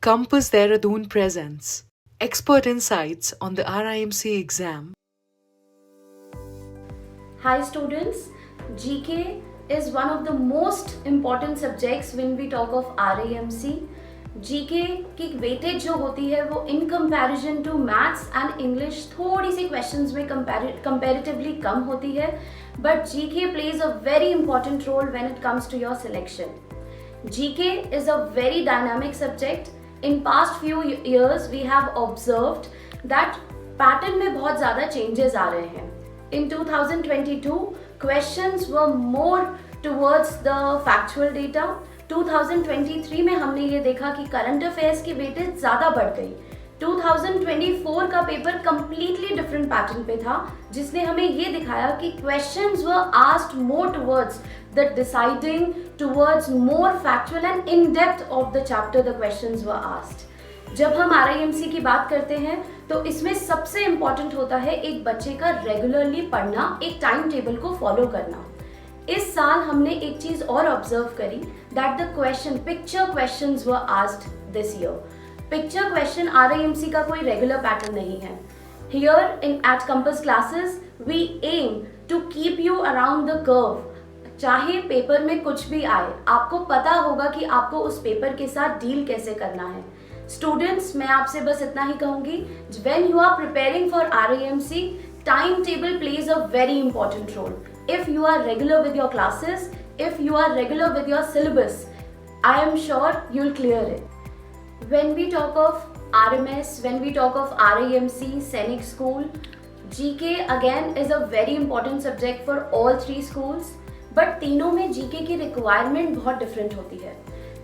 Compass Dehradun presents expert insights on the RIMC exam. Hi students, GK is one of the most important subjects when we talk of RIMC. GK की weightage जो होती है वो in comparison to maths and English थोड़ी सी questions में comparatively कम होती है, but GK plays a very important role when it comes to your selection. GK is a very dynamic subject. In past few years we have observed that pattern में बहुत ज़्यादा changes आ रहे हैं. In 2022, questions were more towards the factual data. 2023 में हमने ये देखा कि करंट अफेयर्स की वेटेज ज़्यादा बढ़ गई. 2024 का पेपर completely different पैटर्न पे था, जिसने हमें ये दिखाया कि questions were asked more towards the deciding, towards more factual and in-depth of the chapter the questions were asked. जब हम RIMC की बात करते हैं तो इसमें सबसे इम्पॉर्टेंट होता है एक बच्चे का रेगुलरली पढ़ना, एक टाइम टेबल को फॉलो करना. इस साल हमने एक चीज और ऑब्जर्व करी, that the question picture questions were asked this year. Picture question RIMC का कोई रेगुलर पैटर्न नहीं है. Here in at Compass classes we aim to keep you around the curve. चाहे पेपर में कुछ भी आए, आपको पता होगा कि आपको उस पेपर के साथ डील कैसे करना है. स्टूडेंट्स, मैं आपसे बस इतना ही कहूंगी, when you are preparing for RIMC, time table plays a very important role. If you are regular with your classes, if you are regular with your syllabus, I am sure you'll clear it. When we talk of RMS, when we talk of RIMC, Scenic School, GK again is a very important subject for all three schools, but तीनों में GK की requirement बहुत different होती है.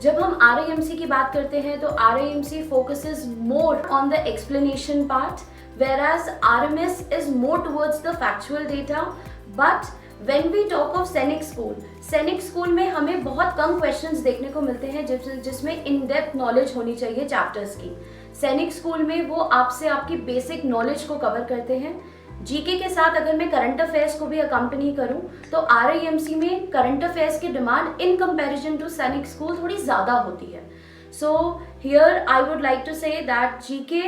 जब हम RIMC की बात करते हैं तो RIMC focuses more on the explanation part, whereas RMS is more towards the factual data. But when we talk of सैनिक स्कूल में हमें बहुत कम क्वेश्चंस देखने को मिलते हैं जिसमें इन डेप्थ नॉलेज होनी चाहिए चैप्टर्स की. सैनिक स्कूल में वो आपसे आपकी बेसिक नॉलेज को कवर करते हैं. जीके के साथ अगर मैं करंट अफेयर्स को भी अकम्पनी करूं तो RIMC में करंट अफेयर्स की demand in comparison to Sainik school थोड़ी ज़्यादा होती है. So here I would like to say that GK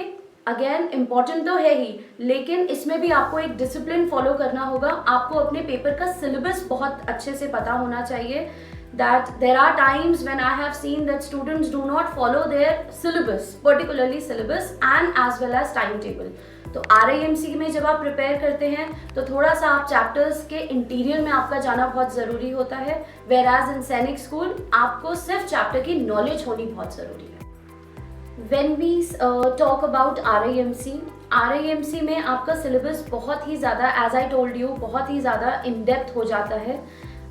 again important तो है ही, लेकिन इसमें भी आपको एक डिसिप्लिन फॉलो करना होगा. आपको अपने पेपर का सिलेबस बहुत अच्छे से पता होना चाहिए. That there are times when I have seen that students do not follow their syllabus, particularly syllabus and as well as time table. तो RIMC में जब आप प्रिपेयर करते हैं तो थोड़ा सा आप चैप्टर्स के इंटीरियर में आपका जाना बहुत ज़रूरी होता है, वेयर एज इन सैनिक स्कूल आपको सिर्फ चैप्टर की नॉलेज होनी बहुत ज़रूरी है. When we talk about RIMC में आपका सिलेबस बहुत ही ज़्यादा, एज आई टोल्ड यू, बहुत ही ज़्यादा इन डेप्थ हो जाता है.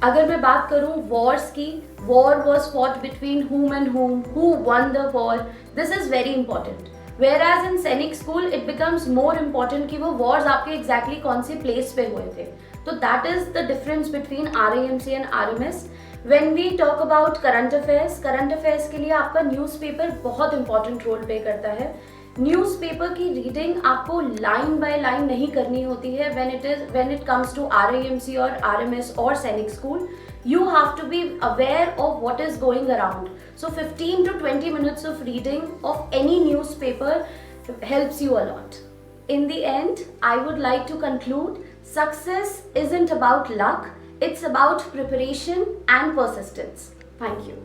अगर मैं बात करूँ वॉर्स की, war was fought between whom and whom, who won the war, this is very important. Whereas in सैनिक school it becomes more important कि वो वॉर्स आपके exactly कौन सी प्लेस पे हुए थे. तो that is the difference between RIMC and RMS. When we talk about current affairs के लिए आपका न्यूज़पेपर बहुत इंपॉर्टेंट रोल प्ले करता है. न्यूज़पेपर की रीडिंग आपको लाइन बाय लाइन नहीं करनी होती है when it comes to RIMC और RMS और सैनिक school. You have to be aware of what is going around. So 15 to 20 minutes of reading of any newspaper helps you a lot. In the end, I would like to conclude, success isn't about luck. It's about preparation and persistence. Thank you.